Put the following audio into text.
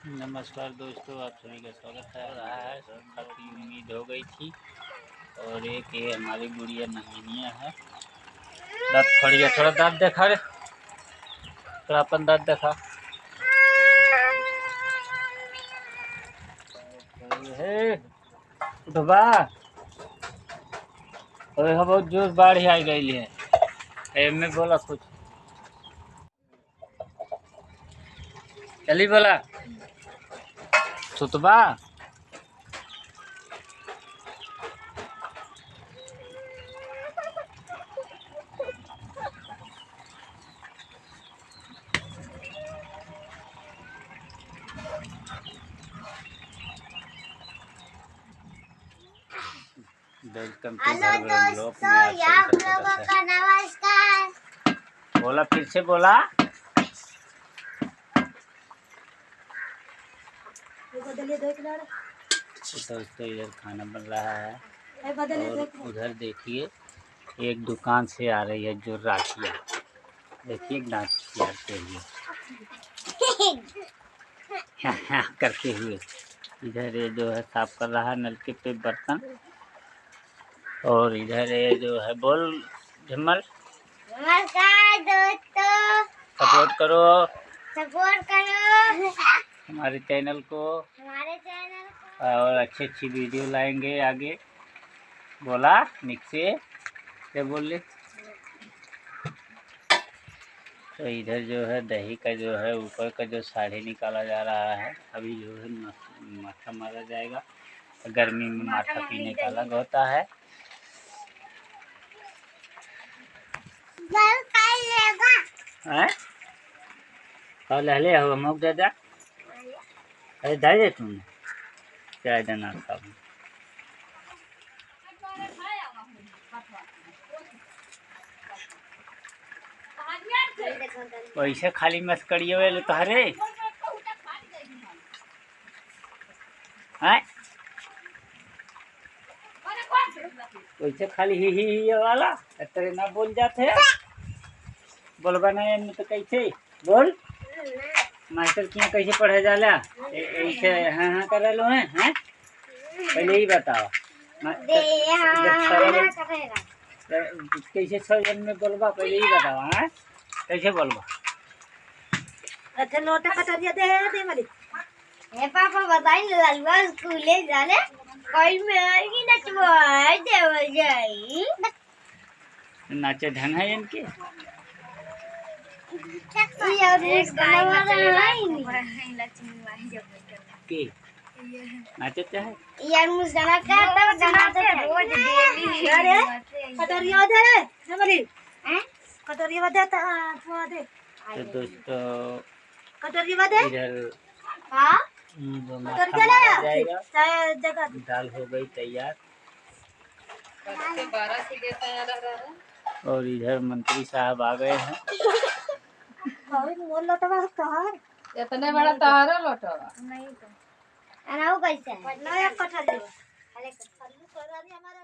नमस्कार दोस्तों, आप सभी का स्वागत है। रहा है काफ़ी उम्मीद हो गई थी। और एक ये हमारी गुड़िया नंगिनिया है। दांत खड़ी है, थोड़ा दांत देखा रे, थोड़ा अपन दांत देखा है। उठबा और बहुत जोर बाढ़ आ गई है। एमे बोला कुछ चली बोला सुतबा। वेलकम टू घर ब्लॉग में आप सभी का स्वागत है। नमस्कार। बोला फिर से बोला। दोस्तों इधर खाना बन रहा है और उधर देखिए एक दुकान से आ रही है जो राखियाँ। देखिए दांत खिलाते हुए करते हुए। इधर ये जो है साफ कर रहा है नलके पे बर्तन। और इधर ये जो है बोल झमल नमस्कार दोस्तों, सपोर्ट करो हमारे चैनल को। और अच्छी वीडियो लाएंगे आगे। बोला निक से क्या बोल रहे। तो इधर जो है दही का जो है ऊपर का जो साड़ी निकाला जा रहा है। अभी जो है माठा मारा जाएगा। गर्मी में माठा पीने का अलग होता है। लहले हो मुख दादा। अरे दादे तुम चाय देना सब। वैसे खाली मस्करी वाले तोहरे वैसे खाली ही वाला तेरे ना बोल जाते। बोलबा नहीं तो कैसे बोल। मास्टर किया कैसे पढ़े जाला ऐसे हाँ हाँ कर लो हैं। पहले ही बताओ कैसे 6 जन में बोलबा। पहले ही बताओ हाँ कैसे बोलबा। अच्छा लोटा कटोरिया दे वाली। ए पापा बताइए ललवा स्कूले जाने कोई मेरी नचवाए देव जाई नाचे ढंग है इनके। यार मुस्कान वाला है नहीं के नाचे है यार मुस्कान का तब बनाते रोज डेली। अरे कटोरिया दे रे वाली हैं कटोरिया दे तो दे। तो दोस्तों कटोरिया दे इधर हां कटोरिया ले जाएगा। जगह दाल हो गई तैयार। 12 से तैयार। और इधर मंत्री साहब आ गए हैं। इतने बड़ा तहारा लोटवा नहीं तो अनाऊ कैसे है नया कटोरिया अरे हमारा